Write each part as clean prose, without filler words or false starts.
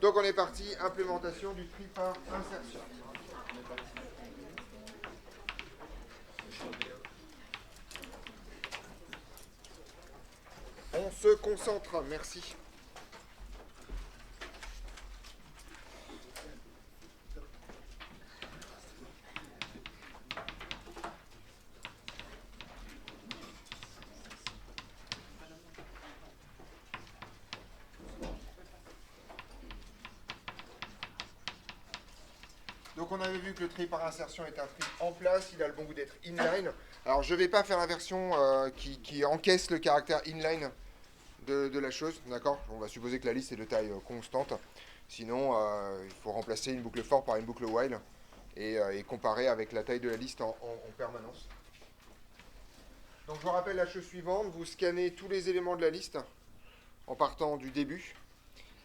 Donc on est parti, implémentation du tri par insertion. On se concentre, merci. Donc on avait vu que le tri par insertion est un tri en place, il a le bon goût d'être inline. Alors je ne vais pas faire la version qui encaisse le caractère inline de la chose, d'accord? On va supposer que la liste est de taille constante. Sinon, il faut remplacer une boucle for par une boucle while et comparer avec la taille de la liste en permanence. Donc je vous rappelle la chose suivante, vous scannez tous les éléments de la liste en partant du début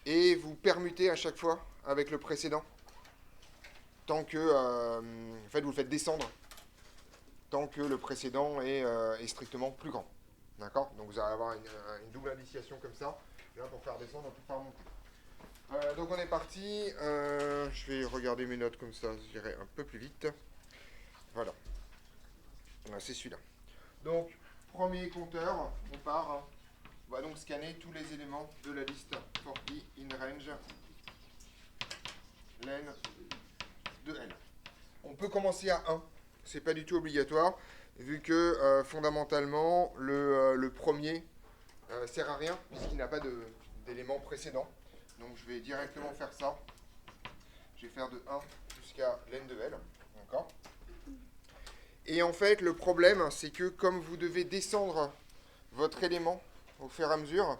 et vous permutez à chaque fois avec le précédent tant que en fait vous le faites descendre tant que le précédent est strictement plus grand. D'accord? Donc vous allez avoir une double indiciation comme ça, là pour faire descendre, pour faire monter. Donc on est parti, je vais regarder mes notes comme ça, j'irai un peu plus vite. Voilà, c'est celui-là. Donc, premier compteur, on part, on va donc scanner tous les éléments de la liste 40 in range len de L. On peut commencer à 1, c'est pas du tout obligatoire, vu que fondamentalement, le premier sert à rien, puisqu'il n'a pas d'élément précédent. Donc je vais directement faire ça. Je vais faire de 1 jusqu'à len de L. D'accord ? Et en fait, le problème, c'est que comme vous devez descendre votre élément au fur et à mesure,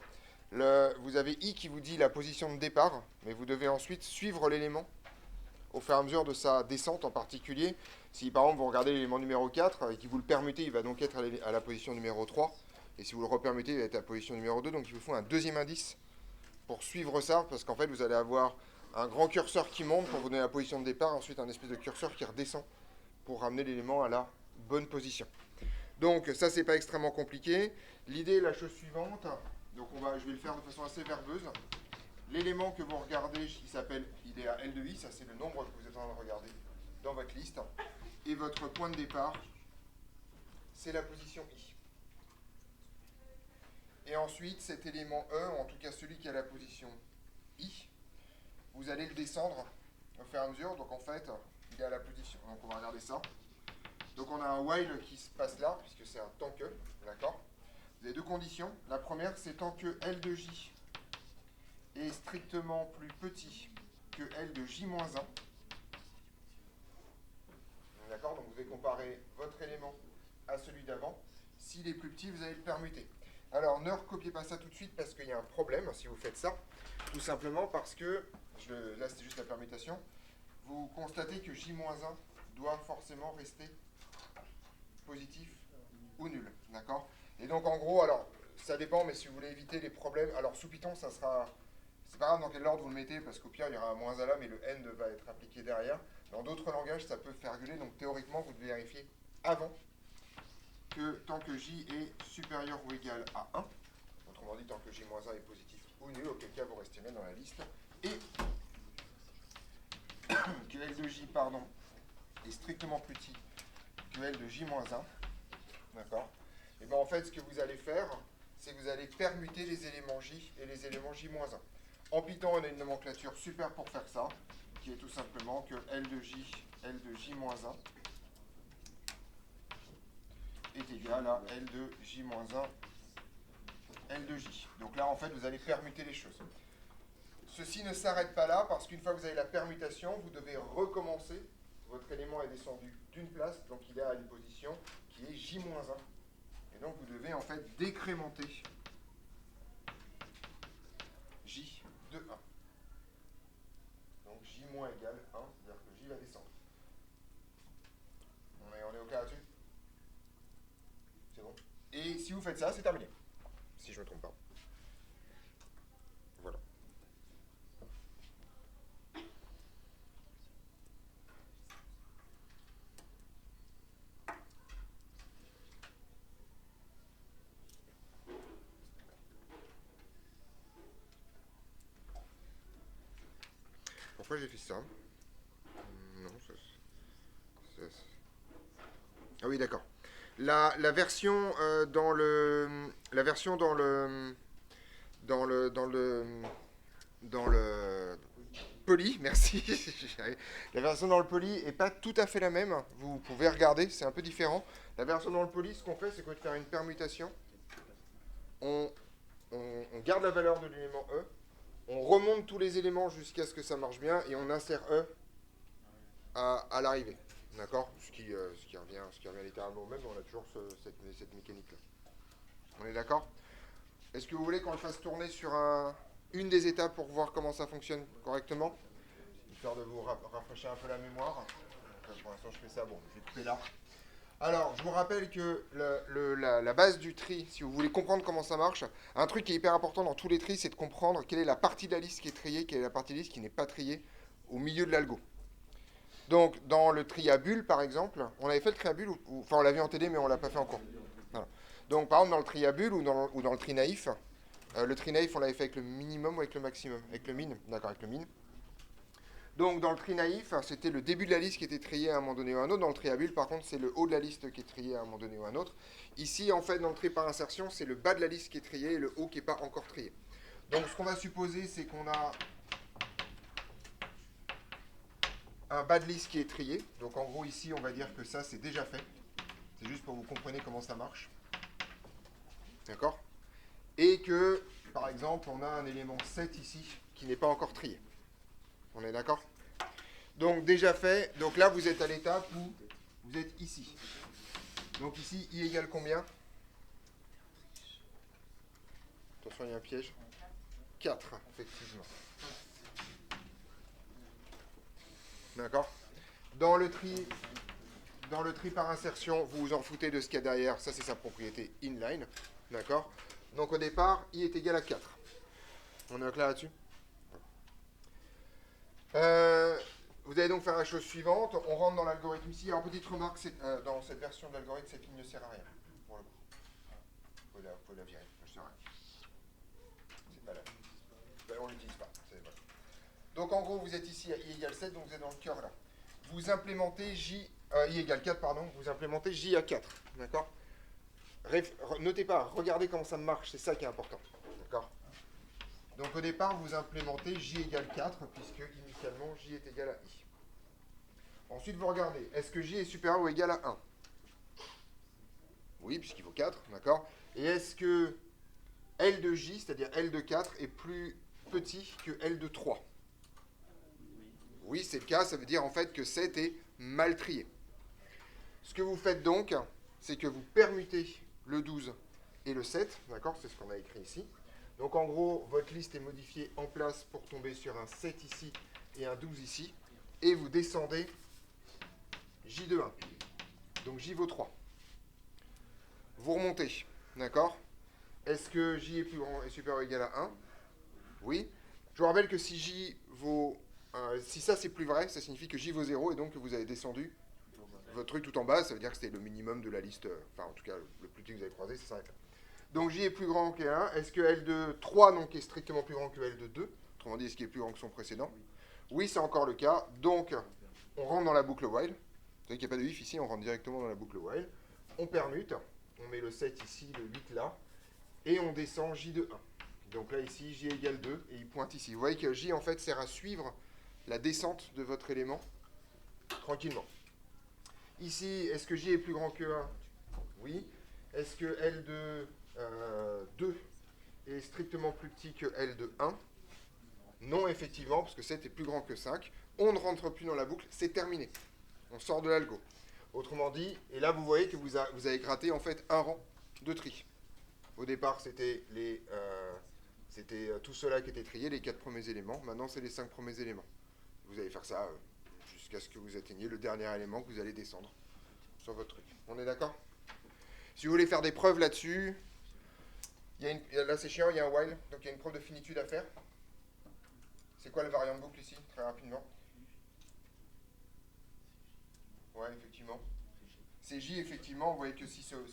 vous avez I qui vous dit la position de départ, mais vous devez ensuite suivre l'élément au fur et à mesure de sa descente en particulier. Si par exemple vous regardez l'élément numéro 4 et que vous le permutez, il va donc être à la position numéro 3. Et si vous le repermutez, il va être à la position numéro 2. Donc il vous faut un deuxième indice pour suivre ça, parce qu'en fait vous allez avoir un grand curseur qui monte pour vous donner la position de départ, ensuite un espèce de curseur qui redescend pour ramener l'élément à la bonne position. Donc ça c'est pas extrêmement compliqué. L'idée est la chose suivante. Donc je vais le faire de façon assez verbeuse. L'élément que vous regardez, il est à L de I, ça c'est le nombre que vous êtes en train de regarder dans votre liste. Et votre point de départ, c'est la position I. Et ensuite, cet élément E, en tout cas celui qui a la position I, vous allez le descendre au fur et à mesure. Donc en fait, il est à la position. Donc on va regarder ça. Donc on a un while qui se passe là, puisque c'est un tant que, d'accord? Vous avez deux conditions. La première, c'est tant que L de J est strictement plus petit que L de J-1. D'accord? Donc vous devez comparer votre élément à celui d'avant. S'il est plus petit, vous allez le permuter. Alors ne recopiez pas ça tout de suite parce qu'il y a un problème si vous faites ça. Tout simplement parce que, là c'était juste la permutation, vous constatez que J-1 doit forcément rester positif ou nul. D'accord? Et donc en gros, alors ça dépend, mais si vous voulez éviter les problèmes, alors sous Python ça sera... C'est pas grave dans quel ordre vous le mettez, parce qu'au pire, il y aura un moins à là, mais le n va être appliqué derrière. Dans d'autres langages, ça peut faire gueuler, donc théoriquement, vous devez vérifier avant que tant que j est supérieur ou égal à 1, autrement dit, tant que j-1 est positif ou nul, auquel cas vous restez bien dans la liste, et que L de j, est strictement plus petit que L de j-1, d'accord? Et bien en fait, ce que vous allez faire, c'est que vous allez permuter les éléments j et les éléments j-1. En Python, on a une nomenclature super pour faire ça, qui est tout simplement que L de j, L de j-1 est égal à L de j-1, L de j. Donc là, en fait, vous allez permuter les choses. Ceci ne s'arrête pas là, parce qu'une fois que vous avez la permutation, vous devez recommencer. Votre élément est descendu d'une place, donc il est à une position qui est j-1. Et donc, vous devez en fait décrémenter j de 1. Donc j moins égale 1, c'est-à-dire que j va descendre. On est au cas là-dessus? C'est bon. Et si vous faites ça, c'est terminé. Si je ne me trompe pas. Voilà. Pourquoi j'ai fait ça? Non, ah oui, d'accord. La version la version dans le poly, merci. La version dans le poly est pas tout à fait la même. Vous pouvez regarder, c'est un peu différent. La version dans le poly, ce qu'on fait, c'est qu'on va faire une permutation. On, on garde la valeur de l'élément E, on remonte tous les éléments jusqu'à ce que ça marche bien et on insère E à l'arrivée. D'accord, ce qui revient littéralement au même, on a toujours cette mécanique-là. On est d'accord? Est-ce que vous voulez qu'on le fasse tourner sur une des étapes pour voir comment ça fonctionne correctement? Histoire de vous rafraîchir un peu la mémoire. Donc, pour l'instant, je fais ça. Bon, je vais couper là. Alors, je vous rappelle que la base du tri, si vous voulez comprendre comment ça marche, un truc qui est hyper important dans tous les tris, c'est de comprendre quelle est la partie de la liste qui est triée, quelle est la partie de la liste qui n'est pas triée au milieu de l'algo. Donc, dans le tri à bulles, par exemple, on avait fait le tri à bulles, enfin, on l'a vu en TD, mais on ne l'a pas fait en cours. Voilà. Donc, par exemple, dans le tri à bulles ou dans le tri naïf, le tri naïf, on l'avait fait avec le minimum ou avec le maximum? Avec le min, d'accord, avec le min. Donc, dans le tri naïf, c'était le début de la liste qui était trié à un moment donné ou à un autre. Dans le tri à bulles, par contre, c'est le haut de la liste qui est trié à un moment donné ou à un autre. Ici, en fait, dans le tri par insertion, c'est le bas de la liste qui est trié et le haut qui n'est pas encore trié. Donc, ce qu'on va supposer, c'est qu'on a un bas de liste qui est trié. Donc, en gros, ici, on va dire que ça, c'est déjà fait. C'est juste pour que vous compreniez comment ça marche. D'accord? Et que, par exemple, on a un élément 7 ici qui n'est pas encore trié. On est d'accord? Donc déjà fait, donc là vous êtes à l'étape où vous êtes ici. Donc ici, i égale combien? Attention, il y a un piège. 4, effectivement. D'accord? Dans le tri par insertion, vous vous en foutez de ce qu'il y a derrière. Ça, c'est sa propriété inline. D'accord? Donc au départ, i est égal à 4. On est clair là-dessus? Vous allez donc faire la chose suivante. On rentre dans l'algorithme ici. Alors, petite remarque, dans cette version de l'algorithme, cette ligne ne sert à rien. Pour le coup. Vous pouvez la virer. Je sers à rien. C'est pas là. Ben, on l'utilise pas. Voilà. Donc, en gros, vous êtes ici à i égale 7, donc vous êtes dans le cœur là. Vous implémentez i égale 4, pardon. Vous implémentez j à 4. D'accord? Notez pas, regardez comment ça marche. C'est ça qui est important. D'accord? Donc, au départ, vous implémentez j égale 4, puisque initialement, j est égal à i. Ensuite, vous regardez, est-ce que j est supérieur ou égal à 1? Oui, puisqu'il vaut 4, d'accord? Et est-ce que L de j, c'est-à-dire L de 4, est plus petit que L de 3? Oui, c'est le cas, ça veut dire en fait que 7 est mal trié. Ce que vous faites donc, c'est que vous permutez le 12 et le 7, d'accord? C'est ce qu'on a écrit ici. Donc en gros, votre liste est modifiée en place pour tomber sur un 7 ici et un 12 ici. Et vous descendez j de 1. Donc j vaut 3. Vous remontez, d'accord? Est-ce que j est plus grand et supérieur ou égal à 1? Oui. Je vous rappelle que si j vaut... si ça c'est plus vrai, ça signifie que j vaut 0 et donc que vous avez descendu votre truc tout en bas, ça veut dire que c'était le minimum de la liste, enfin en tout cas le plus petit que vous avez croisé, ça s'arrête là. Donc j est plus grand que 1. Est-ce que L de 3 donc, est strictement plus grand que L de 2? Autrement dit, est-ce qu'il est plus grand que son précédent? Oui, c'est encore le cas. Donc, on rentre dans la boucle while. Vous savez qu'il n'y a pas de if ici, on rentre directement dans la boucle while. On permute. On met le 7 ici, le 8 là. Et on descend j de 1. Donc là, ici, j égale 2. Et il pointe ici. Vous voyez que j, en fait, sert à suivre la descente de votre élément tranquillement. Ici, est-ce que j est plus grand que 1? Oui. Est-ce que L de 2 est strictement plus petit que L de 1? Non, effectivement, parce que 7 est plus grand que 5. On ne rentre plus dans la boucle, c'est terminé. On sort de l'algo. Autrement dit, et là vous voyez que vous avez gratté en fait un rang de tri. Au départ, c'était tout cela qui était trié, les 4 premiers éléments. Maintenant, c'est les 5 premiers éléments. Vous allez faire ça jusqu'à ce que vous atteigniez le dernier élément que vous allez descendre sur votre truc. On est d'accord? Si vous voulez faire des preuves là-dessus, là c'est chiant, il y a un while, donc il y a une preuve de finitude à faire. C'est quoi le variant de boucle ici, très rapidement? Ouais, effectivement. C'est J, effectivement. Vous voyez que si vous,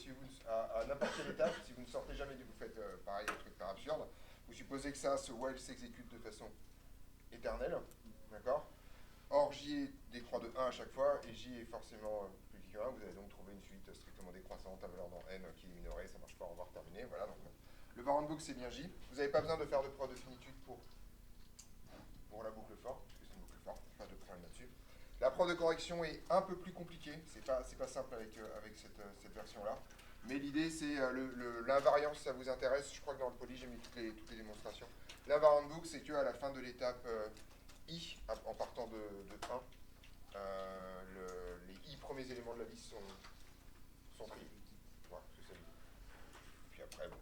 à n'importe quelle étape, si vous ne sortez jamais, vous faites pareil, un truc pas absurde, vous supposez que ça, ce while s'exécute de façon éternelle. D'accord? J décroît de 1 à chaque fois, et J est forcément plus petit que 1, vous allez donc trouver une suite strictement décroissante à valeur dans N qui est minorée, ça marche pas, on va terminer, voilà. Donc, le Warren book c'est bien J. Vous n'avez pas besoin de faire de preuve de finitude pour la boucle forte, puisque c'est une boucle forte, pas de problème là-dessus. La preuve de correction est un peu plus compliquée, c'est pas simple avec cette version-là. Mais l'idée, c'est l'invariance, si ça vous intéresse. Je crois que dans le poly, j'ai mis toutes les démonstrations. L'invariant book, c'est qu'à la fin de l'étape I, en partant de 1, les I premiers éléments de la liste sont triés. Voilà, c'est ça l'idée. Puis après, bon,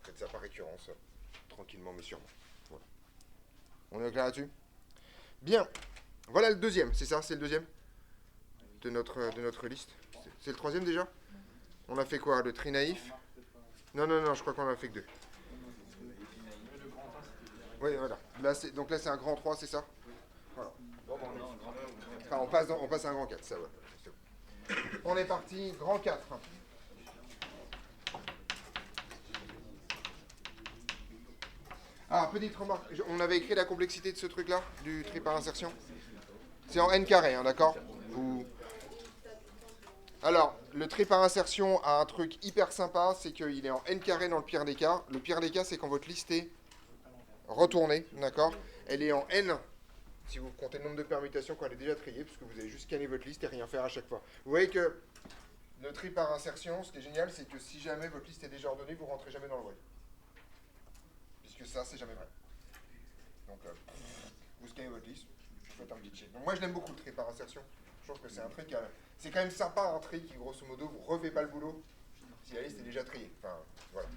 faites ça par récurrence, tranquillement mais sûrement. Voilà. On est clair là-dessus? Bien. Voilà le deuxième, c'est ça? C'est le deuxième de notre liste. C'est le troisième déjà? On a fait quoi? Le tri naïf? Non, je crois qu'on en a fait que deux. Oui, voilà. Donc là, c'est un grand 3, c'est ça? Voilà. Enfin, on passe à un grand 4, ça va. On est parti, grand 4. Ah, petite remarque, on avait écrit la complexité de ce truc-là, du tri par insertion. C'est en n carré, hein, d'accord? Alors, le tri par insertion a un truc hyper sympa, c'est qu'il est en n carré dans le pire des cas. Le pire des cas, c'est quand votre liste est retournée, d'accord? Elle est en n, si vous comptez le nombre de permutations quand elle est déjà triée, puisque vous allez juste scanner votre liste et rien faire à chaque fois. Vous voyez que le tri par insertion, ce qui est génial, c'est que si jamais votre liste est déjà ordonnée, vous ne rentrez jamais dans le void. Puisque ça, c'est jamais vrai. Donc, vous scannez votre liste, vous faites un petit check. Donc moi, je l'aime beaucoup, le tri par insertion. Je trouve que c'est un tri qui c'est quand même sympa, un tri qui, grosso modo, vous ne refait pas le boulot si la liste est déjà triée. Enfin, voilà.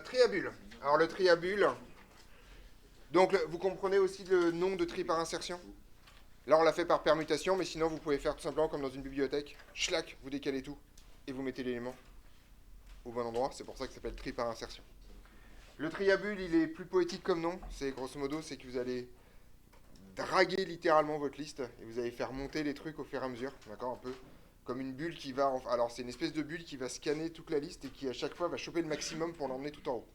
Tri à bulles. Alors, le tri à bulles, donc, vous comprenez aussi le nom de tri par insertion? Là, on l'a fait par permutation, mais sinon, vous pouvez faire tout simplement comme dans une bibliothèque. Schlac, vous décalez tout, et vous mettez l'élément au bon endroit. C'est pour ça que ça s'appelle tri par insertion. Le tri à bulles, il est plus poétique comme nom. C'est grosso modo, c'est que vous allez draguer littéralement votre liste, et vous allez faire monter les trucs au fur et à mesure, d'accord? Un peu comme une bulle qui va... Alors, c'est une espèce de bulle qui va scanner toute la liste, et qui, à chaque fois, va choper le maximum pour l'emmener tout en haut.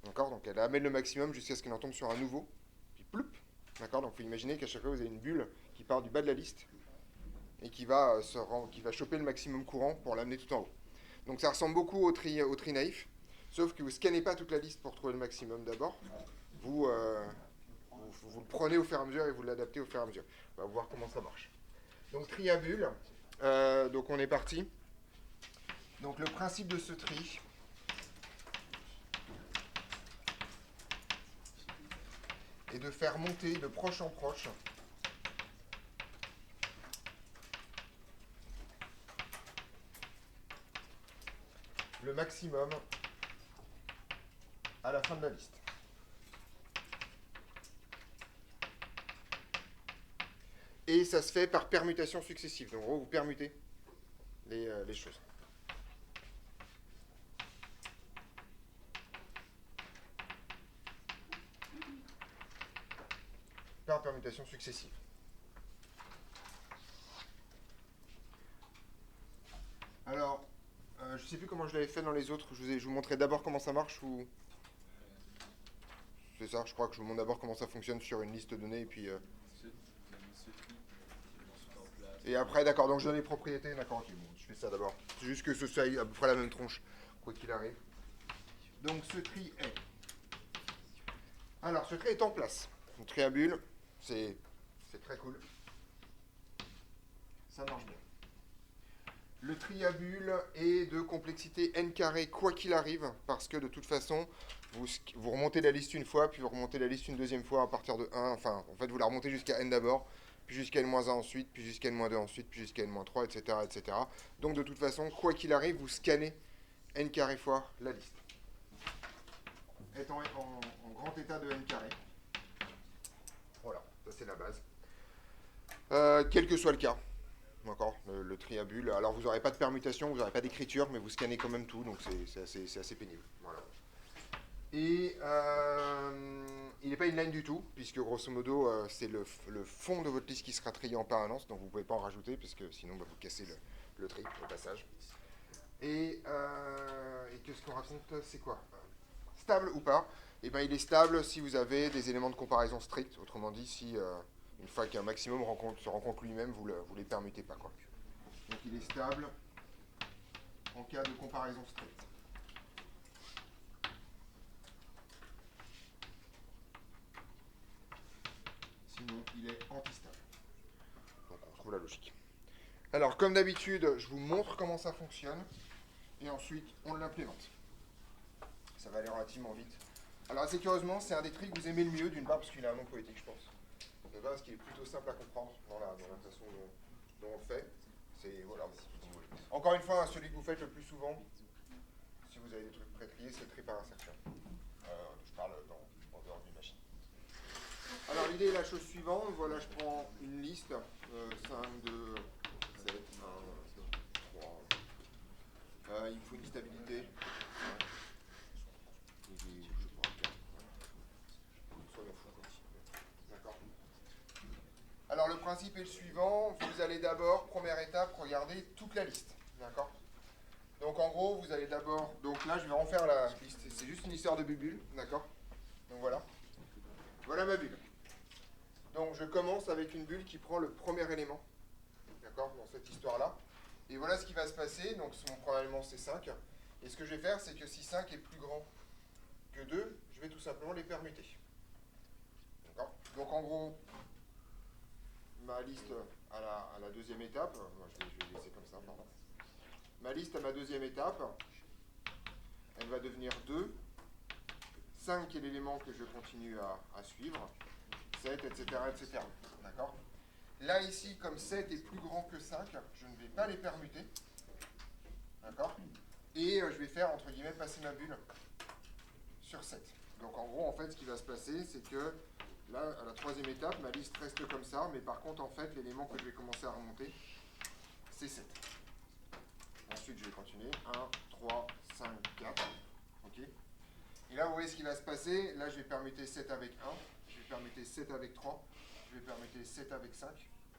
D'accord? Donc elle amène le maximum jusqu'à ce qu'elle en tombe sur un nouveau. Puis ploup. D'accord? Donc il faut imaginer qu'à chaque fois vous avez une bulle qui part du bas de la liste et qui va choper le maximum courant pour l'amener tout en haut. Donc ça ressemble beaucoup au tri naïf, sauf que vous ne scannez pas toute la liste pour trouver le maximum d'abord. Vous le prenez au fur et à mesure et vous l'adaptez au fur et à mesure. On va voir comment ça marche. Donc tri à bulle. Donc on est parti. Donc le principe de ce tri, et de faire monter de proche en proche le maximum à la fin de la liste. Et ça se fait par permutation successive. Donc en gros, vous permutez les choses. Par permutation successive. Alors, je ne sais plus comment je l'avais fait dans les autres. Je vous montrais d'abord comment ça marche ou... C'est ça, je crois que je vous montre d'abord comment ça fonctionne sur une liste donnée et puis... Et après, d'accord, donc je donne les propriétés, d'accord, ok, bon, je fais ça d'abord. C'est juste que ce soit à peu près la même tronche, quoi qu'il arrive. Donc ce tri est... Alors, ce tri est en place. Le tri à bulles, c'est très cool. Ça marche bien. Le tri à bulles est de complexité n carré quoi qu'il arrive, parce que de toute façon, vous remontez la liste une fois, puis vous remontez la liste une deuxième fois à partir de 1. Enfin, en fait, vous la remontez jusqu'à n d'abord, puis jusqu'à n-1 ensuite, puis jusqu'à n-2 ensuite, puis jusqu'à n-3, etc., etc. Donc de toute façon, quoi qu'il arrive, vous scannez n carré fois la liste. Étant en grand état de n carré. Voilà, ça c'est la base. Quel que soit le cas. D'accord, le tri à bulles. Alors vous n'aurez pas de permutation, vous n'aurez pas d'écriture, mais vous scannez quand même tout, donc c'est assez pénible. Voilà. Et il n'est pas inline du tout, puisque grosso modo, c'est le fond de votre liste qui sera trié en permanence, donc vous ne pouvez pas en rajouter, parce que sinon vous cassez le tri au passage. Et qu'est-ce qu'on raconte? C'est quoi? Stable ou pas? et ben il est stable si vous avez des éléments de comparaison stricts. Autrement dit, si une fois qu'un maximum se rencontre lui-même, vous ne les permutez pas, quoi. Donc il est stable en cas de comparaison stricte. Sinon, il est antistable. Donc on retrouve la logique. Alors, comme d'habitude, je vous montre comment ça fonctionne, et ensuite, on l'implémente. Ça va aller relativement vite. Alors, assez curieusement, c'est un des trucs que vous aimez le mieux, d'une part, parce qu'il a un nom poétique, je pense. D'une part, parce qu'il est plutôt simple à comprendre dans la façon dont on le fait. C'est, voilà. Encore une fois, celui que vous faites le plus souvent, si vous avez des trucs pré-triés, c'est le tri par insertion. Je parle en dehors d'une machine. Alors, l'idée est la chose suivante. Voilà, je prends une liste. 5, 2, 7, 1, 2, 3. Il faut une stabilité. D'accord. Alors, le principe est le suivant. Vous allez d'abord, première étape, regarder toute la liste. D'accord. Donc, en gros, vous allez d'abord... Donc là, je vais refaire la liste. C'est juste une histoire de bulle. D'accord. Donc, voilà. Voilà ma bulle. Donc, je commence avec une bulle qui prend le premier élément. D'accord, dans cette histoire-là. Et voilà ce qui va se passer. Donc, mon premier élément, c'est 5. Et ce que je vais faire, c'est que si 5 est plus grand que 2, je vais tout simplement les permuter. D'accord. Donc, en gros, ma liste à la deuxième étape, je vais laisser comme ça, pardon. Ma liste à ma deuxième étape, elle va devenir 2. 5 qui est l'élément que je continue à suivre. 7, etc., etc. D'accord. Là, ici, comme 7 est plus grand que 5, je ne vais pas les permuter. D'accord. Et je vais faire, entre guillemets, passer ma bulle sur 7. Donc, en gros, en fait, ce qui va se passer, c'est que là, à la troisième étape, ma liste reste comme ça, mais par contre, en fait, l'élément que je vais commencer à remonter, c'est 7. Ensuite, je vais continuer. 1, 3, 5, 4. OK. Et là, vous voyez ce qui va se passer. Là, je vais permuter 7 avec 1. Je vais permuter 7 avec 3. Je vais permuter 7 avec 5.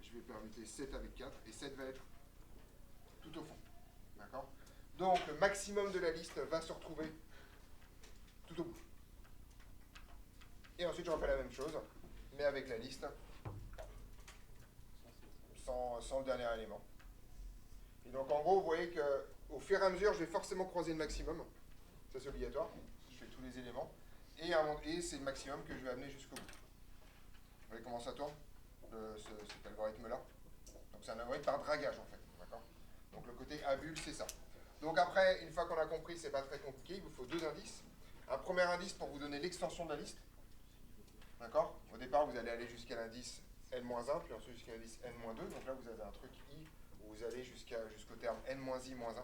Je vais permuter 7 avec 4. Et 7 va être tout au fond. D'accord. Donc, le maximum de la liste va se retrouver tout au bout. Et ensuite, je refais la même chose, mais avec la liste, sans le dernier élément. Et donc, en gros, vous voyez qu'au fur et à mesure, je vais forcément croiser le maximum. Ça, c'est obligatoire. Je fais tous les éléments. Et c'est le maximum que je vais amener jusqu'au bout. Vous voyez comment ça tourne, cet algorithme-là. Donc, c'est un algorithme par dragage, en fait. D'accord. Donc, le côté A bulle, c'est ça. Donc, après, une fois qu'on a compris, c'est pas très compliqué. Il vous faut 2 indices. Un premier indice pour vous donner l'extension de la liste. D'accord. Au départ, vous allez aller jusqu'à l'indice n-1, puis ensuite jusqu'à l'indice n-2. Donc là, vous avez un truc i où vous allez jusqu'au terme n-i-1.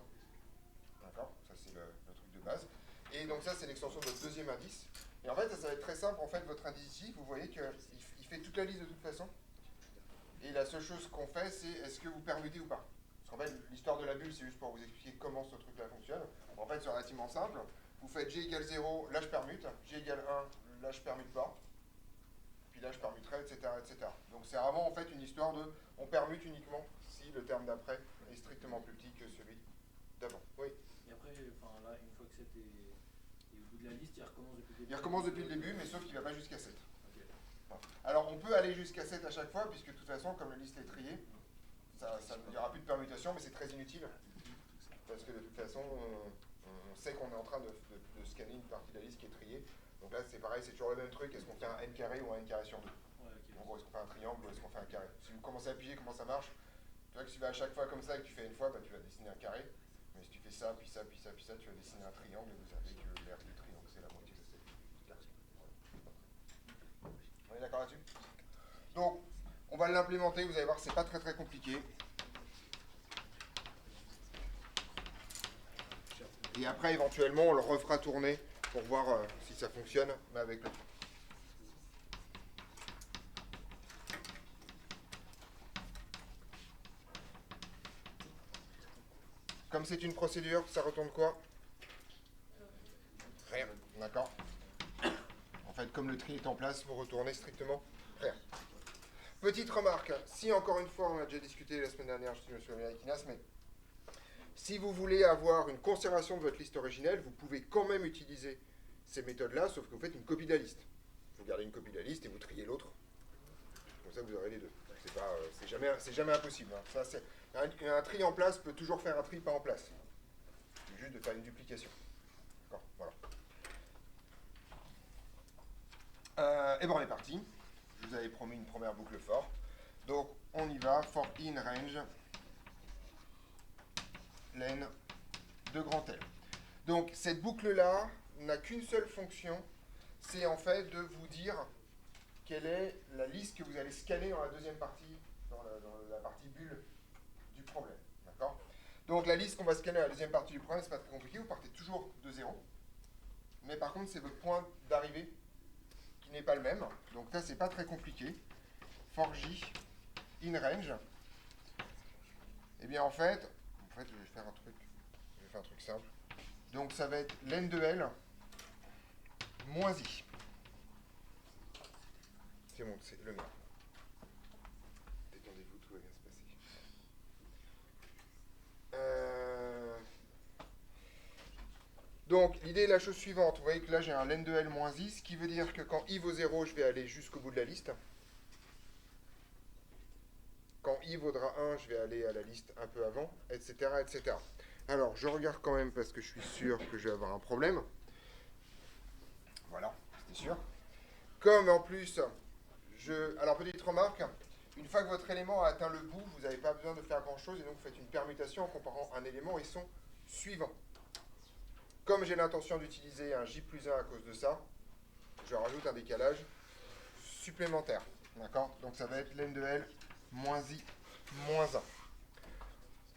D'accord. Ça, c'est le truc de base. Et donc ça, c'est l'extension de votre deuxième indice. Et en fait, ça va être très simple. En fait, votre indice ici, vous voyez qu'il fait toute la liste de toute façon. Et la seule chose qu'on fait, c'est est-ce que vous permutez ou pas. Parce qu'en fait, l'histoire de la bulle, c'est juste pour vous expliquer comment ce truc-là fonctionne. En fait, c'est relativement simple. Vous faites g égale 0, là je permute. G égale 1, là je permute pas. Puis là je permuterai, etc., etc. Donc c'est vraiment en fait une histoire de on permute uniquement si le terme d'après est strictement plus petit que celui d'avant. Oui. Et après, là, une fois que c'était au bout de la liste, il recommence depuis le début. Il recommence depuis le début, mais sauf qu'il ne va pas jusqu'à 7. Okay. Alors on peut aller jusqu'à 7 à chaque fois, puisque de toute façon, comme la liste est triée, il n'y aura plus de permutation, mais c'est très inutile. Parce que de toute façon, on sait qu'on est en train de scanner une partie de la liste qui est triée. Donc là, c'est pareil, c'est toujours le même truc. Est-ce qu'on fait un n carré ou un n carré sur 2 ? Ouais, okay. En gros, est-ce qu'on fait un triangle ou est-ce qu'on fait un carré ? Si vous commencez à piger comment ça marche, tu vois que si tu vas à chaque fois comme ça et que tu fais une fois, bah, tu vas dessiner un carré. Mais si tu fais ça, puis ça, puis ça, puis ça, tu vas dessiner un triangle et vous savez que l'aire du triangle, c'est la moitié de cette. On est d'accord là-dessus ? Donc, on va l'implémenter, vous allez voir, c'est pas très très compliqué. Et après, éventuellement, on le refera tourner pour voir si ça fonctionne, mais avec le temps. Comme c'est une procédure, ça retourne quoi ? Rien. D'accord. En fait, comme le tri est en place, vous retournez strictement rien. Petite remarque, si encore une fois, on a déjà discuté la semaine dernière, je suis M. Amerikinas, mais si vous voulez avoir une conservation de votre liste originelle, vous pouvez quand même utiliser ces méthodes-là, sauf que vous faites une copie de la liste. Vous gardez une copie de la liste et vous triez l'autre. Comme ça, vous aurez les deux. C'est jamais impossible. Hein. Ça, un tri en place peut toujours faire un tri pas en place. C'est juste de faire une duplication. D'accord, voilà. Et bien on est parti. Je vous avais promis une première boucle for. Donc on y va. For in range len de grand L. Donc cette boucle-là n'a qu'une seule fonction, c'est en fait de vous dire quelle est la liste que vous allez scanner dans la deuxième partie, dans la partie bulle du problème. D'accord ? Donc la liste qu'on va scanner dans la deuxième partie du problème, c'est pas très compliqué, vous partez toujours de 0. Mais par contre, c'est votre point d'arrivée qui n'est pas le même. Donc ça, c'est pas très compliqué. For j in range. Et bien en fait, je vais faire un truc simple. Donc ça va être len de L moins i. C'est bon, c'est le mien. Détendez-vous, tout va bien se passer. Donc l'idée est la chose suivante. Vous voyez que là j'ai un len de L moins i, ce qui veut dire que quand i vaut 0, je vais aller jusqu'au bout de la liste. Quand i vaudra 1, je vais aller à la liste un peu avant, etc., etc. Alors, je regarde quand même parce que je suis sûr que je vais avoir un problème. Voilà, c'était sûr. Comme en plus, alors petite remarque, une fois que votre élément a atteint le bout, vous n'avez pas besoin de faire grand-chose et donc vous faites une permutation en comparant un élément et son suivant. Comme j'ai l'intention d'utiliser un j plus 1 à cause de ça, je rajoute un décalage supplémentaire. D'accord ? Donc ça va être len de L moins i moins 1.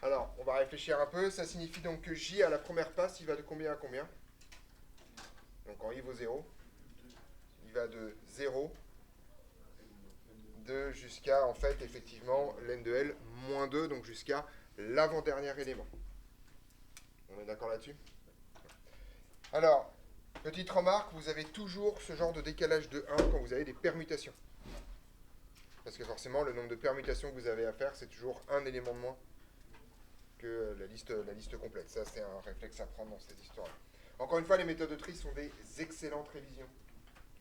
Alors, on va réfléchir un peu. Ça signifie donc que j à la première passe, il va de combien à combien ? Donc quand i vaut 0, il va de 0 jusqu'à, en fait, effectivement, len de L moins 2, donc jusqu'à l'avant-dernier élément. On est d'accord là-dessus ? Alors, petite remarque, vous avez toujours ce genre de décalage de 1 quand vous avez des permutations. Parce que forcément, le nombre de permutations que vous avez à faire, c'est toujours un élément de moins que la liste complète. Ça, c'est un réflexe à prendre dans cette histoire-là. Encore une fois, les méthodes de tri sont des excellentes révisions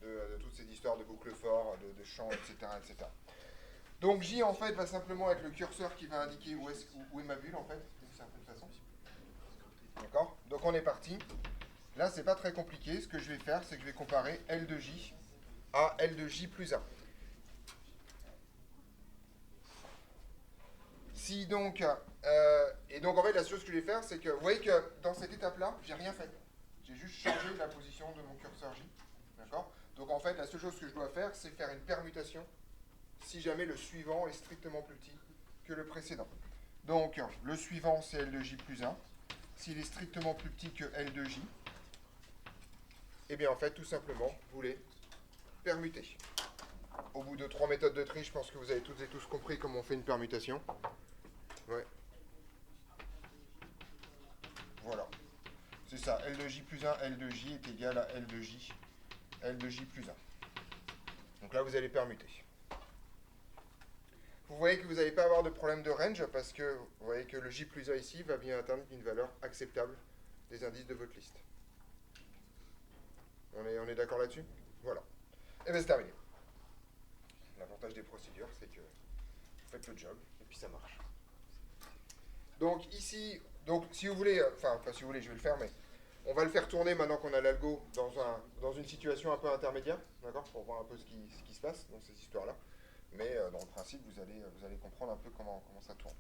de toutes ces histoires de boucles for, de champs, etc., etc. Donc J, en fait, va simplement être le curseur qui va indiquer où est ma bulle, en fait, d'une certaine façon. D'accord ? Donc on est parti. Là, c'est pas très compliqué. Ce que je vais faire, c'est que je vais comparer L de J à L de J plus 1. Si donc, et donc en fait la chose que je vais faire, c'est que vous voyez que dans cette étape-là, j'ai rien fait. J'ai juste changé la position de mon curseur J. D'accord ? Donc en fait, la seule chose que je dois faire, c'est faire une permutation si jamais le suivant est strictement plus petit que le précédent. Donc le suivant, c'est L de J plus 1. S'il est strictement plus petit que L de J, eh bien en fait, tout simplement, vous les permutez. Au bout de 3 méthodes de tri, je pense que vous avez toutes et tous compris comment on fait une permutation. Ouais. Voilà. C'est ça, L de J plus 1, L de J est égal à L de J plus 1. Donc là, vous allez permuter. Vous voyez que vous n'allez pas avoir de problème de range parce que vous voyez que le J plus 1 ici va bien atteindre une valeur acceptable des indices de votre liste. On est d'accord là-dessus ? Voilà. Et bien c'est terminé. L'avantage des procédures, c'est que vous faites le job et puis ça marche. Donc ici, si vous voulez, enfin si vous voulez, je vais le faire, mais on va le faire tourner maintenant qu'on a l'algo dans une situation un peu intermédiaire, d'accord, pour voir un peu ce qui se passe dans ces histoires-là. Mais dans le principe, vous allez comprendre un peu comment ça tourne.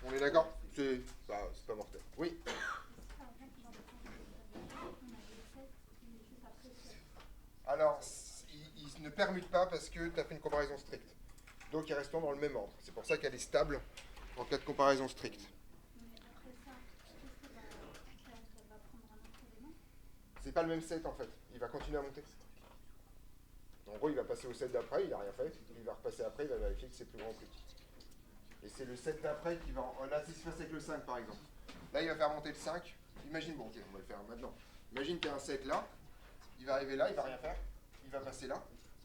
On est d'accord ? C'est pas mortel. Oui. Alors, il ne permute pas parce que tu as fait une comparaison stricte. Donc, ils resteront dans le même ordre. C'est pour ça qu'elle est stable en cas de comparaison stricte. C'est pas le même set en fait. Il va continuer à monter. En gros, il va passer au set d'après, il n'a rien fait. Il va repasser après, il va vérifier que c'est plus grand ou plus petit. Et c'est le set d'après qui va... Là, c'est ce qui se passe avec le 5 par exemple. Là, il va faire monter le 5. Imagine, bon, ok, on va le faire maintenant. Imagine qu'il y a un set là. Il va arriver là, il va rien faire. Il va passer là.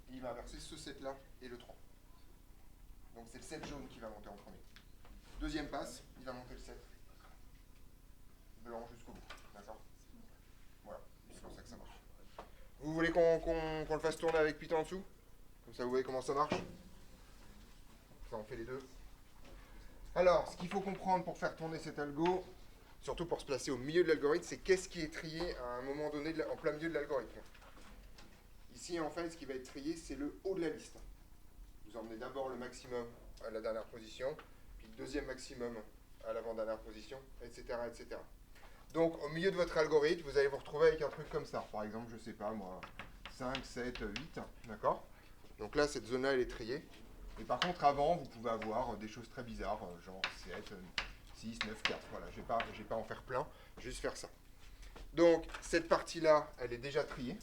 Et il va inverser ce set là et le 3. Donc c'est le 7 jaune qui va monter en premier. Deuxième passe, il va monter le 7 blanc jusqu'au bout. D'accord? Voilà, c'est comme ça que ça marche. Vous voulez qu'on le fasse tourner avec Python en dessous? Comme ça vous voyez comment ça marche? Ça on fait les deux. Alors, ce qu'il faut comprendre pour faire tourner cet algo, surtout pour se placer au milieu de l'algorithme, c'est qu'est-ce qui est trié à un moment donné en plein milieu de l'algorithme. Ici, en fait, ce qui va être trié, c'est le haut de la liste. Vous emmenez d'abord le maximum à la dernière position, puis le deuxième maximum à l'avant-dernière position, etc., etc. Donc, au milieu de votre algorithme, vous allez vous retrouver avec un truc comme ça. Par exemple, je sais pas moi, 5, 7, 8, d'accord? Donc là, cette zone-là, elle est triée. Et par contre, avant, vous pouvez avoir des choses très bizarres, genre 7, 6, 9, 4. Voilà, je vais pas en faire plein, juste faire ça. Donc, cette partie-là, elle est déjà triée.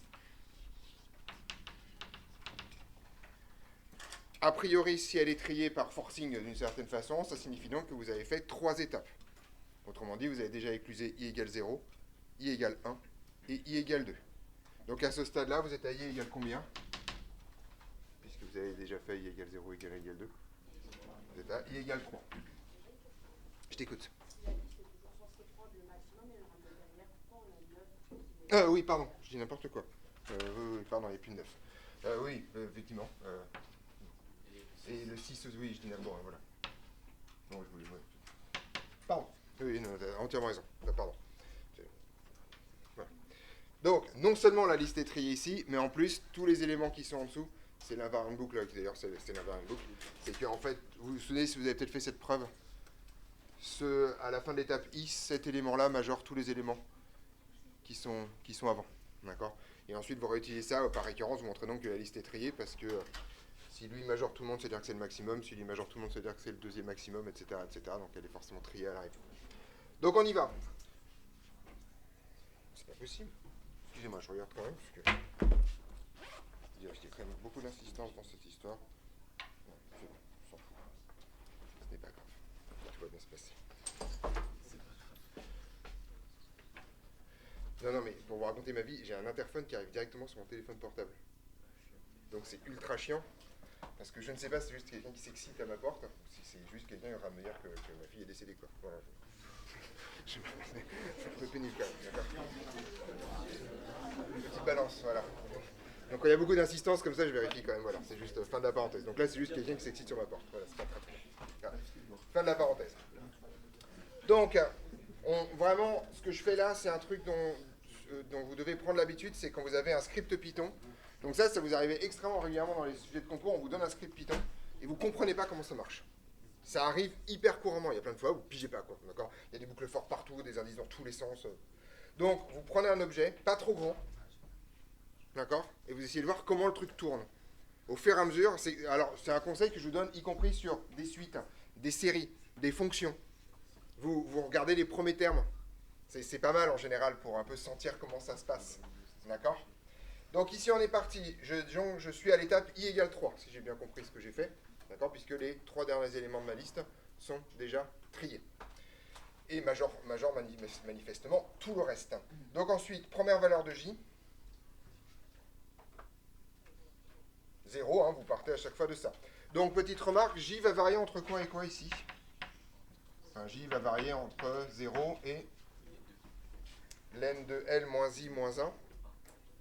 A priori, si elle est triée par forcing d'une certaine façon, ça signifie donc que vous avez fait 3 étapes. Autrement dit, vous avez déjà éclusé i égale 0, i égale 1 et i égale 2. Donc à ce stade-là, vous êtes à i égale combien? Puisque vous avez déjà fait i égale 0, i égale 2. Vous êtes à i égale 3. Je t'écoute. Oui, pardon, je dis n'importe quoi. Oui, pardon, il n'y a plus de 9. Oui, effectivement. Et le 6, oui, je dis n'importe quoi, voilà. Non, je voulais... Ouais. Pardon. Oui, non, t'as entièrement raison. Pardon. Voilà. Donc, non seulement la liste est triée ici, mais en plus, tous les éléments qui sont en dessous, c'est l'invariant book, d'ailleurs, c'est l'invariant book. C'est qu'en fait, vous vous souvenez, si vous avez peut-être fait cette preuve, à la fin de l'étape I, cet élément-là majore tous les éléments qui sont avant. D'accord? Et ensuite, vous réutilisez ça par récurrence, vous montrez donc que la liste est triée, parce que si lui majore tout le monde, c'est-à-dire que c'est le maximum, si lui majore tout le monde, c'est-à-dire que c'est le deuxième maximum, etc., etc. Donc elle est forcément triée à l'arrivée. Donc on y va. C'est pas possible. Excusez-moi, je regarde quand même, parce que il y a quand même beaucoup d'insistance dans cette histoire. Non, c'est bon, on s'en fout. Ce n'est pas grave. Tout va bien se passer. Non, mais pour vous raconter ma vie, j'ai un interphone qui arrive directement sur mon téléphone portable. Donc c'est ultra chiant. Parce que je ne sais pas si c'est juste quelqu'un qui s'excite à ma porte, ou si c'est juste quelqu'un qui est en train de me dire que ma fille est décédée, quoi. Voilà. C'est un peu pénible, quand même, d'accord? Une petite balance, voilà. Donc quand il y a beaucoup d'insistance comme ça, je vérifie quand même, voilà. C'est juste fin de la parenthèse. Donc là, c'est juste quelqu'un qui s'excite sur ma porte. Voilà, c'est pas très bien. Voilà. Fin de la parenthèse. Donc, vraiment, ce que je fais là, c'est un truc dont vous devez prendre l'habitude, c'est quand vous avez un script Python. Donc ça vous arrive extrêmement régulièrement dans les sujets de concours, on vous donne un script Python et vous ne comprenez pas comment ça marche. Ça arrive hyper couramment, il y a plein de fois, vous ne pigez pas, quoi, d'accord? Il y a des boucles fortes partout, des indices dans tous les sens. Donc, vous prenez un objet, pas trop grand, d'accord? Et vous essayez de voir comment le truc tourne. Au fur et à mesure, c'est un conseil que je vous donne, y compris sur des suites, des séries, des fonctions. Vous regardez les premiers termes. C'est pas mal en général pour un peu sentir comment ça se passe. D'accord? Donc ici on est parti. Je suis à l'étape i égale 3, si j'ai bien compris ce que j'ai fait. D'accord? Puisque les 3 derniers éléments de ma liste sont déjà triés. Et major manifestement tout le reste. Donc ensuite, première valeur de j. 0, hein, vous partez à chaque fois de ça. Donc petite remarque, j va varier entre quoi et quoi ici? Enfin, j va varier entre 0 et len de L moins I moins 1.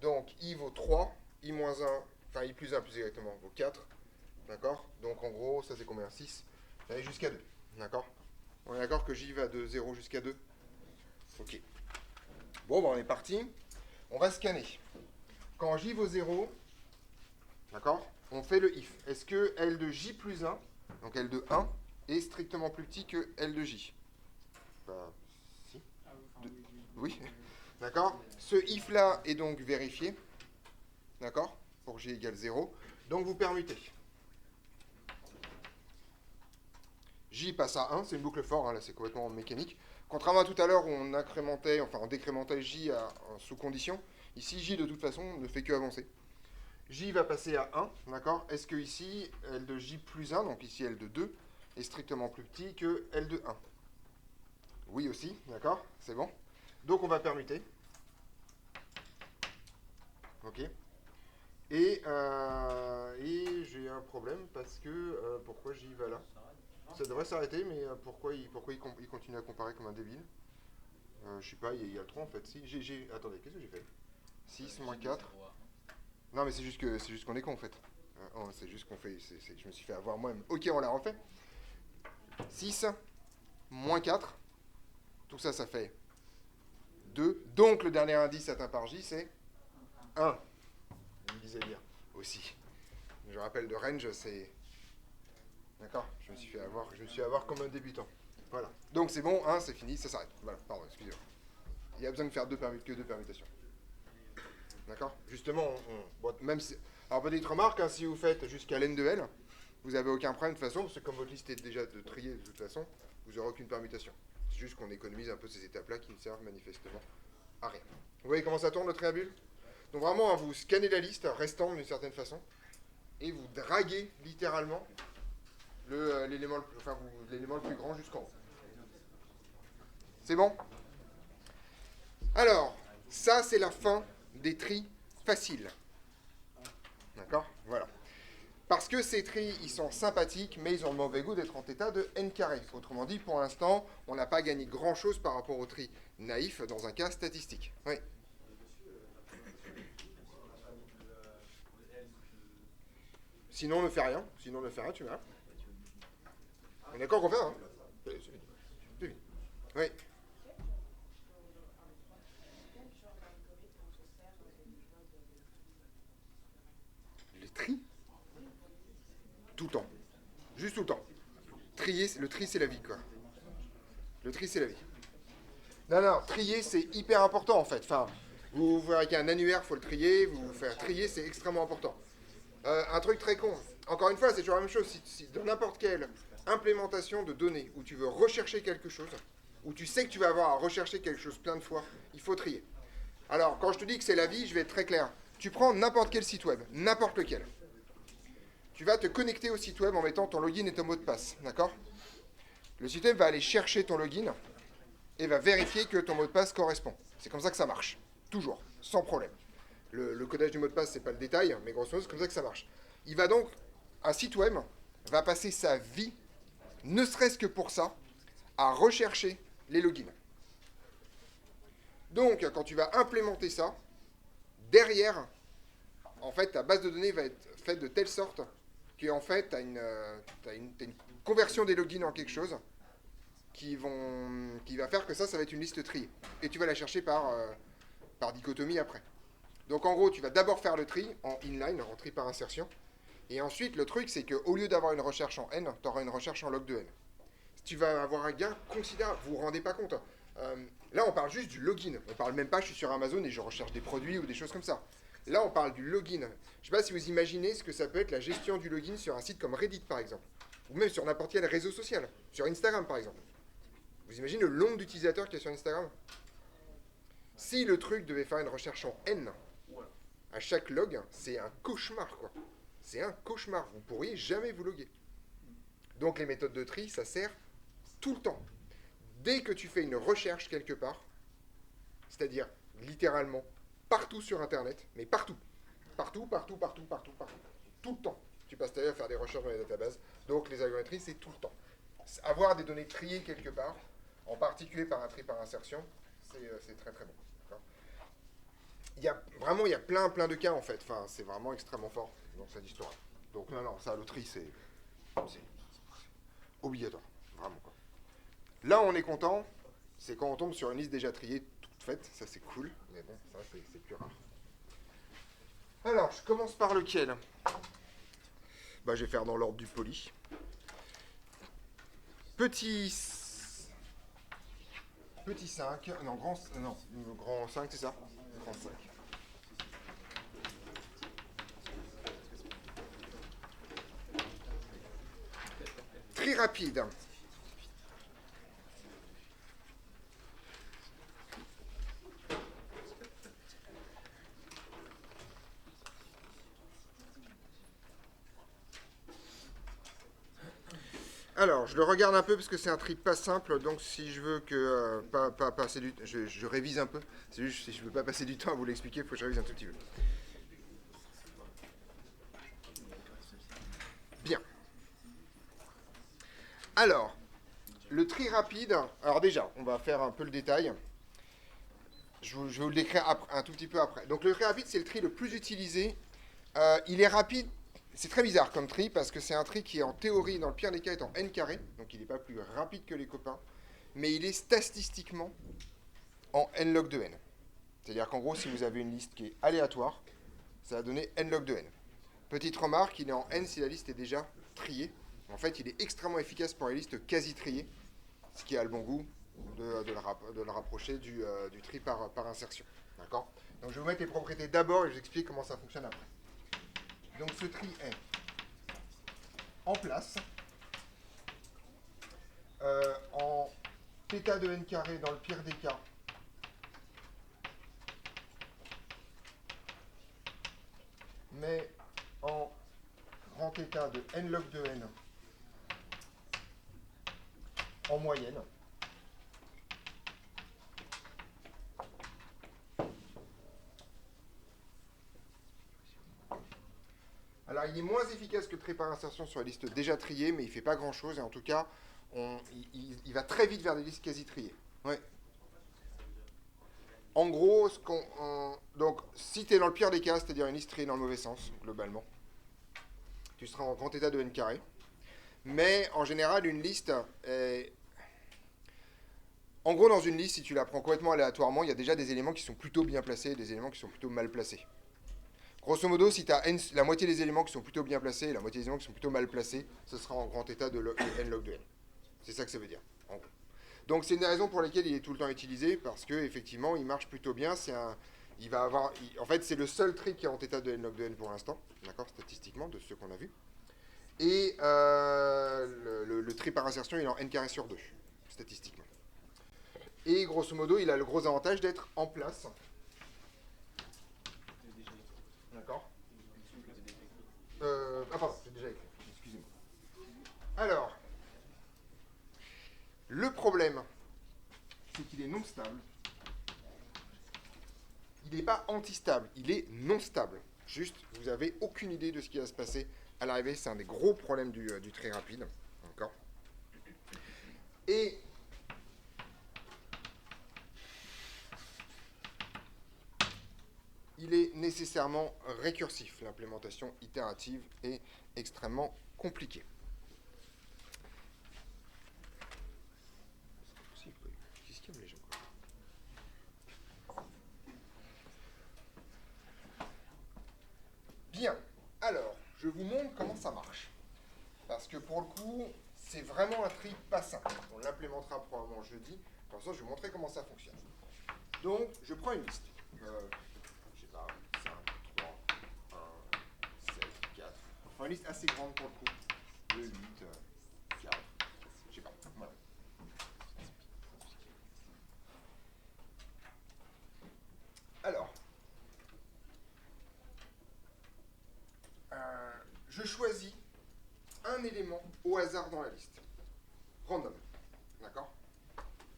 Donc I vaut 3, I moins 1, enfin I plus 1 plus exactement, vaut 4. D'accord? Donc en gros, ça c'est combien? 6. Ça va jusqu'à 2. D'accord? On est d'accord que J va de 0 jusqu'à 2? Ok. Bon, on est parti. On va scanner. Quand J vaut 0, d'accord? On fait le if. Est-ce que L de J plus 1, donc L de 1, est strictement plus petit que L de J? Bah, si. Oui. D'accord? Ce if-là est donc vérifié. D'accord? Pour J égale 0. Donc vous permutez. J passe à 1, c'est une boucle for, hein, là c'est complètement mécanique. Contrairement à tout à l'heure où on incrémentait, enfin on décrémentait J sous condition, ici J de toute façon ne fait que avancer. J va passer à 1, d'accord? Est-ce que ici, L de J plus 1, donc ici L de 2, est strictement plus petit que L de 1? Oui aussi, d'accord? C'est bon. Donc on va permuter. Ok. Et j'ai un problème parce que pourquoi J va là? Ça devrait s'arrêter, mais pourquoi il continue à comparer comme un débile? Je sais pas, il y a le 3 en fait. Si, attendez, qu'est-ce que j'ai fait? 6 moins J 4. 0 A. Non, mais c'est juste qu'on est con en fait. C'est juste qu'on fait. Je me suis fait avoir moi-même. Ok, on la refait. 6 moins 4. Tout ça, ça fait 2. Donc le dernier indice atteint par J, c'est 1. Vous me disiez bien aussi. Je rappelle, de range, c'est. D'accord. Je me suis fait avoir comme un débutant. Voilà. Donc c'est bon, 1, c'est fini, ça s'arrête. Voilà, pardon, excusez-moi. Il y a besoin de faire que deux permutations. D'accord. Justement, bon, même si. Alors petite remarque, hein, si vous faites jusqu'à l'N de L, vous n'avez aucun problème de toute façon, parce que comme votre liste est déjà de trier de toute façon, vous n'aurez aucune permutation. C'est juste qu'on économise un peu ces étapes-là qui ne servent manifestement à rien. Vous voyez comment ça tourne le triabule? Donc vraiment, hein, vous scannez la liste restante d'une certaine façon, et vous draguez littéralement l'élément le plus grand jusqu'en haut. C'est bon? Alors, ça c'est la fin des tris faciles. D'accord? Voilà. Parce que ces tris, ils sont sympathiques, mais ils ont le mauvais goût d'être en θ de n carré. Autrement dit, pour l'instant, on n'a pas gagné grand-chose par rapport au tri naïf dans un cas statistique. Oui. Sinon, ne fais rien. Sinon, ne fais rien, tu verras. On est d'accord qu'on fait, hein? C'est fini. Oui. Les tris? Tout le temps. Juste tout le temps. Le tri, c'est la vie, quoi. Le tri, c'est la vie. Non, trier, c'est hyper important, en fait. Enfin, vous verrez qu'il y a un annuaire, il faut le trier. Vous faire trier, c'est extrêmement important. Un truc très con. Encore une fois, c'est toujours la même chose. Si dans n'importe quelle implémentation de données où tu veux rechercher quelque chose, où tu sais que tu vas avoir à rechercher quelque chose plein de fois, il faut trier. Alors, quand je te dis que c'est la vie, je vais être très clair. Tu prends n'importe quel site web, n'importe lequel. Tu vas te connecter au site web en mettant ton login et ton mot de passe, d'accord? Le site web va aller chercher ton login et va vérifier que ton mot de passe correspond. C'est comme ça que ça marche, toujours, sans problème. Le codage du mot de passe, c'est pas le détail, mais grosso modo, c'est comme ça que ça marche. Un site web va passer sa vie, ne serait-ce que pour ça, à rechercher les logins. Donc, quand tu vas implémenter ça, derrière, en fait, ta base de données va être faite de telle sorte que, en fait, tu as une conversion des logins en quelque chose qui va faire que ça va être une liste triée. Et tu vas la chercher par dichotomie après. Donc, en gros, tu vas d'abord faire le tri en inline, en tri par insertion. Et ensuite, le truc, c'est qu'au lieu d'avoir une recherche en n, tu auras une recherche en log de n. Tu vas avoir un gain considérable. Vous ne vous rendez pas compte. Là, on parle juste du login. On parle même pas, je suis sur Amazon et je recherche des produits ou des choses comme ça. Là, on parle du login. Je ne sais pas si vous imaginez ce que ça peut être la gestion du login sur un site comme Reddit, par exemple. Ou même sur n'importe quel réseau social. Sur Instagram, par exemple. Vous imaginez le nombre d'utilisateurs qu'il y a sur Instagram? Si le truc devait faire une recherche en N à chaque log, c'est un cauchemar, quoi. C'est un cauchemar. Vous ne pourriez jamais vous loguer. Donc les méthodes de tri, ça sert tout le temps. Dès que tu fais une recherche quelque part, c'est-à-dire littéralement partout sur Internet, mais partout, tout le temps, tu passes ta vie à faire des recherches dans les databases. Donc les algorithmes, c'est tout le temps. Avoir des données triées quelque part, en particulier par un tri par insertion, c'est très très bon. Il y a plein de cas en fait. Enfin, c'est vraiment extrêmement fort dans cette histoire. Donc non, ça, le tri, c'est obligatoire, vraiment quoi. Là, on est content, c'est quand on tombe sur une liste déjà triée, toute faite, ça c'est cool, mais bon, ça c'est plus rare. Alors, je commence par lequel? Je vais faire dans l'ordre du poli. Petit 5, grand 5, c'est ça? Grand 5. Très rapide. Alors, je le regarde un peu parce que c'est un tri pas simple, donc si je veux que pas passer du temps, je révise un peu. C'est juste si je veux pas passer du temps à vous l'expliquer, il faut que je révise un tout petit peu. Bien. Alors, le tri rapide. Alors déjà, on va faire un peu le détail. Je vais vous le décrire un tout petit peu après. Donc le tri rapide, c'est le tri le plus utilisé. Il est rapide. C'est très bizarre comme tri parce que c'est un tri qui est en théorie, dans le pire des cas, est en n carré. Donc il n'est pas plus rapide que les copains. Mais il est statistiquement en n log de n. C'est-à-dire qu'en gros, si vous avez une liste qui est aléatoire, ça va donner n log de n. Petite remarque, il est en n si la liste est déjà triée. En fait, il est extrêmement efficace pour les listes quasi triées, ce qui a le bon goût de le rapprocher du tri par insertion. D'accord? Donc je vais vous mettre les propriétés d'abord et je vous explique comment ça fonctionne après. Donc ce tri est en place, en θ de n carré dans le pire des cas, mais en grand θ de n log de n en moyenne. Alors, il est moins efficace que le tri par insertion sur les listes déjà triées, mais il ne fait pas grand-chose. Et en tout cas, il va très vite vers des listes quasi triées. Ouais. En gros, donc, si tu es dans le pire des cas, c'est-à-dire une liste triée dans le mauvais sens, globalement, tu seras en grand état de n carré. Mais en général, une liste En gros, dans une liste, si tu la prends complètement aléatoirement, il y a déjà des éléments qui sont plutôt bien placés et des éléments qui sont plutôt mal placés. Grosso modo, si tu as la moitié des éléments qui sont plutôt bien placés et la moitié des éléments qui sont plutôt mal placés, ce sera en grand état de n log de n. C'est ça que ça veut dire, en gros. Donc c'est une des raisons pour lesquelles il est tout le temps utilisé, parce qu'effectivement, il marche plutôt bien. En fait, c'est le seul tri qui est en état de n log de n pour l'instant, d'accord, statistiquement, de ceux qu'on a vus. Et le tri par insertion, il est en n carré sur 2, statistiquement. Et grosso modo, il a le gros avantage d'être en place. D'accord. Pardon, j'ai déjà écrit, excusez-moi. Alors, le problème, c'est qu'il est non stable. Il n'est pas antistable, il est non stable. Juste, vous n'avez aucune idée de ce qui va se passer à l'arrivée. C'est un des gros problèmes du très rapide. D'accord. Et il est nécessairement récursif. L'implémentation itérative est extrêmement compliquée. Qu'est-ce qu'il y a, les gens, quoi. Bien. Alors, je vous montre comment ça marche. Parce que pour le coup, c'est vraiment un tri pas simple. On l'implémentera probablement jeudi. Comme ça, je vais vous montrer comment ça fonctionne. Donc, je prends une liste. Je sais pas, 5, 3, 1, 7, 4. Enfin, une liste assez grande pour le coup. 2, 8, 4, je sais pas. Voilà. Alors, je choisis un élément au hasard dans la liste. Random. D'accord?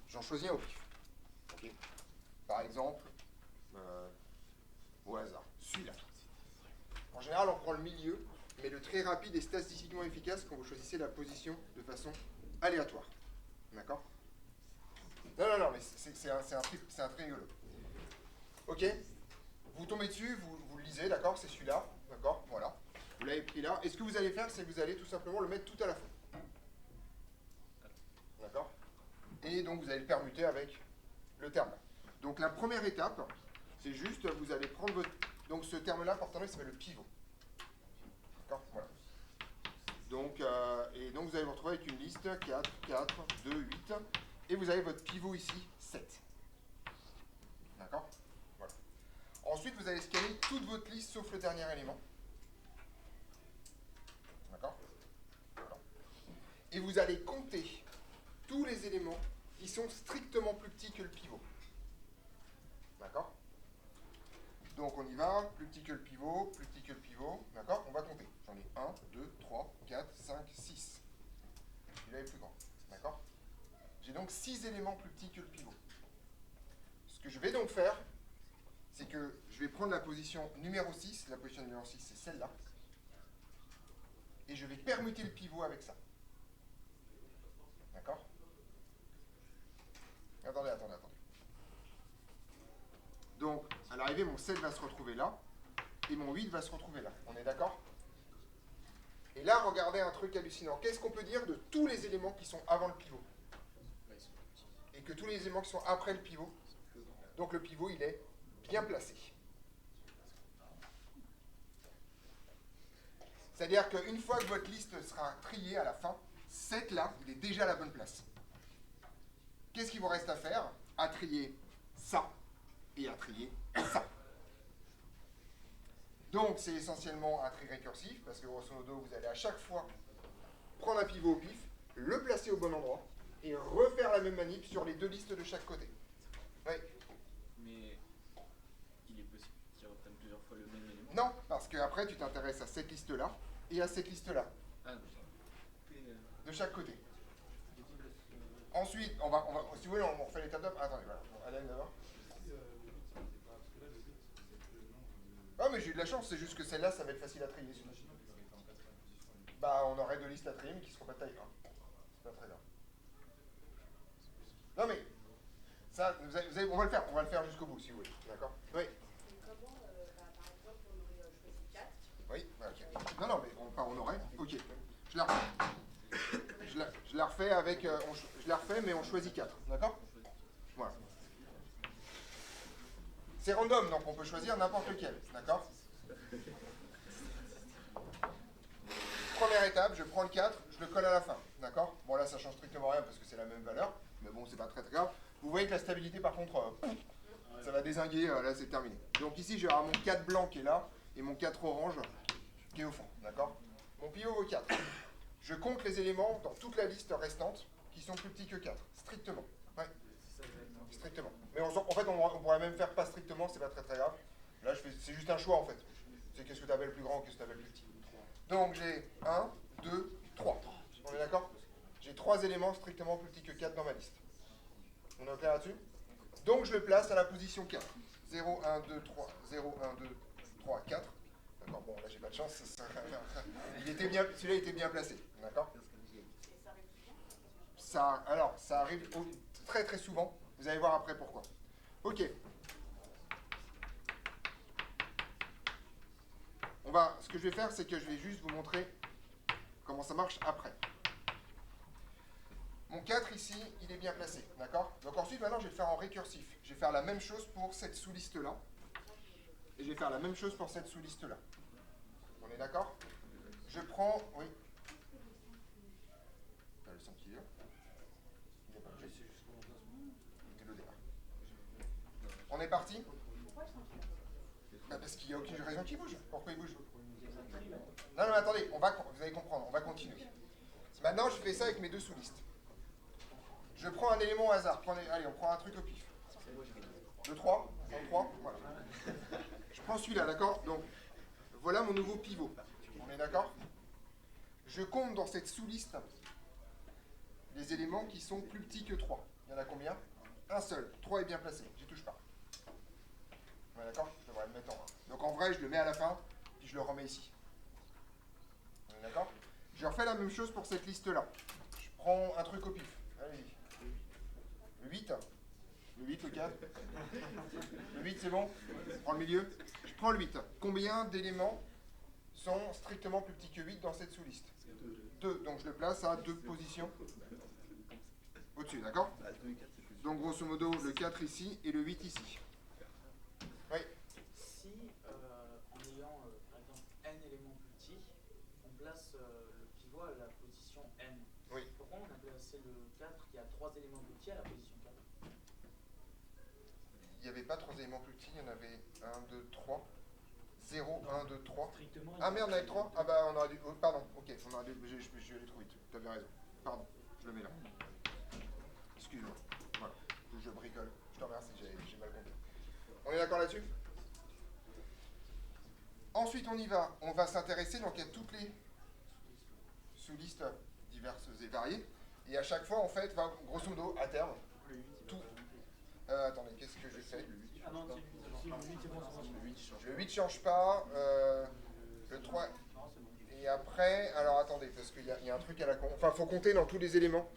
J'en choisis un au pif. Okay. Par exemple, au hasard, celui-là. En général, on prend le milieu, mais le très rapide est statistiquement efficace quand vous choisissez la position de façon aléatoire. D'accord? Non, mais c'est un très rigolo. Ok? Vous tombez dessus, vous le lisez, d'accord? C'est celui-là, d'accord? Voilà. Vous l'avez pris là. Et ce que vous allez faire, c'est que vous allez tout simplement le mettre tout à la fin. D'accord? Et donc, vous allez le permuter avec le terme là. Donc, la première étape, c'est juste, vous allez prendre votre... Donc, ce terme-là, portant il s'appelle le pivot. D'accord? Voilà. Donc, et donc, vous allez vous retrouver avec une liste 4, 4, 2, 8. Et vous avez votre pivot ici, 7. D'accord? Voilà. Ensuite, vous allez scanner toute votre liste sauf le dernier élément. D'accord? Voilà. Et vous allez compter tous les éléments qui sont strictement plus petits que le pivot. D'accord? Donc on y va, plus petit que le pivot, plus petit que le pivot. D'accord? On va compter. J'en ai 1, 2, 3, 4, 5, 6. Celui-là est plus grand. D'accord? J'ai donc 6 éléments plus petits que le pivot. Ce que je vais donc faire, c'est que je vais prendre la position numéro 6. La position numéro 6, c'est celle-là. Et je vais permuter le pivot avec ça. D'accord? Attendez. Donc, à l'arrivée, mon 7 va se retrouver là, et mon 8 va se retrouver là. On est d'accord? Et là, regardez un truc hallucinant. Qu'est-ce qu'on peut dire de tous les éléments qui sont avant le pivot? Et que tous les éléments qui sont après le pivot, donc le pivot, il est bien placé. C'est-à-dire qu'une fois que votre liste sera triée à la fin, 7 là, il est déjà à la bonne place. Qu'est-ce qu'il vous reste à faire? À trier ça et à trier ça. Donc c'est essentiellement un tri récursif, parce que grosso modo, vous allez à chaque fois prendre un pivot au pif, le placer au bon endroit, et refaire la même manip sur les deux listes de chaque côté. Oui. Mais il est possible qu'il reprenne plusieurs fois le même élément? Non, parce qu'après tu t'intéresses à cette liste-là et à cette liste-là, Ah non. de chaque côté. Ensuite, on va si vous voulez, on refait l'étape d'op. Attendez, voilà. Bon, allez d'abord. Ah mais j'ai eu de la chance, c'est juste que celle-là, ça va être facile à trier. Bah, on aurait deux listes à trier, mais qui seront pas de taille 1. C'est pas très grave. Non mais, ça, on va le faire jusqu'au bout, si vous voulez. D'accord? Oui. Comment, par exemple, on aurait choisi 4. Oui, ok. Non, mais on aurait. Ok. Je la refais. Je la refais avec. Je la refais, mais on choisit 4. D'accord? Voilà. C'est random, donc on peut choisir n'importe lequel. D'accord? Première étape, je prends le 4, je le colle à la fin. D'accord? Bon, là, ça change strictement rien parce que c'est la même valeur. Mais bon, c'est pas très grave. Vous voyez que la stabilité, par contre, ça va dézinguer. Là, c'est terminé. Donc ici, j'ai mon 4 blanc qui est là et mon 4 orange qui est au fond. D'accord? Mon pivot vaut 4. Je compte les éléments dans toute la liste restante qui sont plus petits que 4. Strictement. Ouais. Strictement. Mais en fait, on pourrait même faire pas strictement, c'est pas très très grave. Là, c'est juste un choix en fait. C'est qu'est-ce que tu avais le plus grand, qu'est-ce que tu avais le plus petit. Donc j'ai 1, 2, 3. On est d'accord? J'ai 3 éléments strictement plus petits que 4 dans ma liste. On est au clair là-dessus? Donc je le place à la position 4. 0, 1, 2, 3, 0, 1, 2, 3, 4. D'accord, bon là j'ai pas de chance. Celui-là était bien placé. D'accord? Alors, ça arrive très très souvent. Vous allez voir après pourquoi. Ok. Ce que je vais faire, c'est que je vais juste vous montrer comment ça marche après. Mon 4 ici, il est bien placé. D'accord? Donc ensuite, maintenant, je vais le faire en récursif. Je vais faire la même chose pour cette sous-liste-là. Et je vais faire la même chose pour cette sous-liste-là. On est d'accord? Je prends... Oui. T'as le son qui vient? Il n'est pas bougé. C'est le départ. On est parti? Parce qu'il n'y a aucune raison qu'il bouge. Pourquoi il bouge? Non, mais attendez, vous allez comprendre, on va continuer. Maintenant, je fais ça avec mes deux sous-listes. Je prends un élément au hasard. Allez, on prend un truc au pif. Le 3, en 3, voilà. Je prends celui-là, d'accord? Donc, voilà mon nouveau pivot. On est d'accord? Je compte dans cette sous-liste les éléments qui sont plus petits que 3. Il y en a combien? Un seul. 3 est bien placé. J'y touche pas. On est d'accord? Je devrais le mettre en 1. Donc en vrai, je le mets à la fin, puis je le remets ici. On est d'accord? Je refais la même chose pour cette liste-là. Je prends un truc au pif. Allez-y. Le 8. Le 8, le 4. Le 8, c'est bon? Je prends le milieu. Je prends le 8. Combien d'éléments sont strictement plus petits que 8 dans cette sous-liste? 2. Donc je le place à 2 positions au-dessus, d'accord? Donc grosso modo, le 4 ici et le 8 ici. Oui. Si, en ayant par exemple n éléments plus petits, on place le pivot à la position n. Oui. Pourquoi on a placé le 4 qui a 3 éléments plus petits à la position 4? Il n'y avait pas 3 éléments plus petits, il y en avait 1, 2, 3. 0, 1, 2, 3. Strictement. Ah merde, on avait 3? Ah bah on aurait dû... pardon, ok, on aurait dû... je vais aller trop vite, tu avais raison. Pardon, je le mets là. Excuse-moi. Voilà, je bricole. Je te remercie, j'ai mal compris. On est d'accord là-dessus? Ensuite, on y va. On va s'intéresser donc à toutes les sous-listes diverses et variées. Et à chaque fois, en fait, grosso modo, à terme, tout... attendez, qu'est-ce que j'ai fait? Ah non, c'est le 8, c'est bon, c'est bon. Le 8 ne change pas. Le 3... Et après, alors attendez, parce qu'il y a un truc à la con. Enfin, il faut compter dans tous les éléments.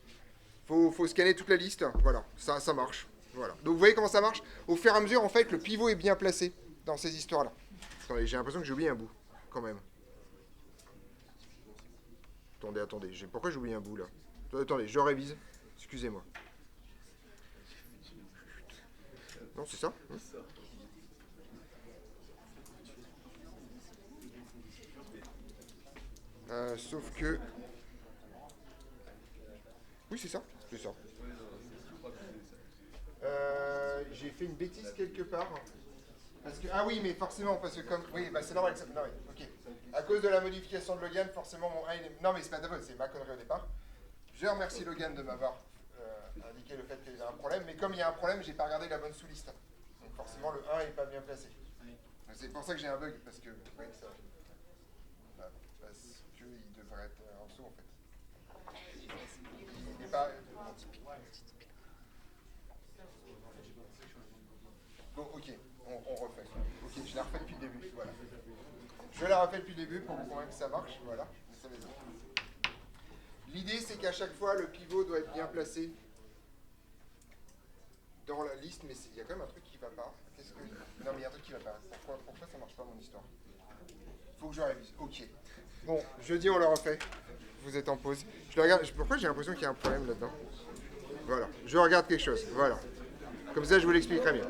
Faut scanner toute la liste. Voilà, ça marche. Voilà. Donc vous voyez comment ça marche? Au fur et à mesure, en fait, le pivot est bien placé dans ces histoires-là. Attendez, j'ai l'impression que j'ai oublié un bout, quand même. Attendez. Pourquoi j'ai oublié un bout, là? Attendez, je révise. Excusez-moi. Non, c'est ça? Sauf que... Oui, c'est ça. J'ai fait une bêtise quelque part. Parce que, ah oui, mais forcément, parce que comme... Oui, bah c'est normal que ça... Non, oui, ok. À cause de la modification de Logan, forcément, mon 1, il est... Non, mais c'est pas de faute, c'est ma connerie au départ. Je remercie Logan de m'avoir indiqué le fait qu'il y avait un problème, mais comme il y a un problème, j'ai pas regardé la bonne sous-liste. Donc forcément, le 1 est pas bien placé. C'est pour ça que j'ai un bug, parce que... Ouais, ça... Parce qu'il devrait être en dessous, en fait. Il n'est pas... Bon, ok, on refait. Ok, je la refais depuis le début, voilà. Je la refais depuis le début pour vous convaincre que ça marche, voilà. L'idée, c'est qu'à chaque fois, le pivot doit être bien placé dans la liste, mais il y a quand même un truc qui ne va pas. Non, mais il y a un truc qui ne va pas. Pourquoi ça ne marche pas, mon histoire? Faut que je révise. Ok. Bon, jeudi, on le refait. Vous êtes en pause. Je le regarde. Pourquoi j'ai l'impression qu'il y a un problème là-dedans? Voilà. Je regarde quelque chose. Voilà. Comme ça, je vous l'expliquerai bien.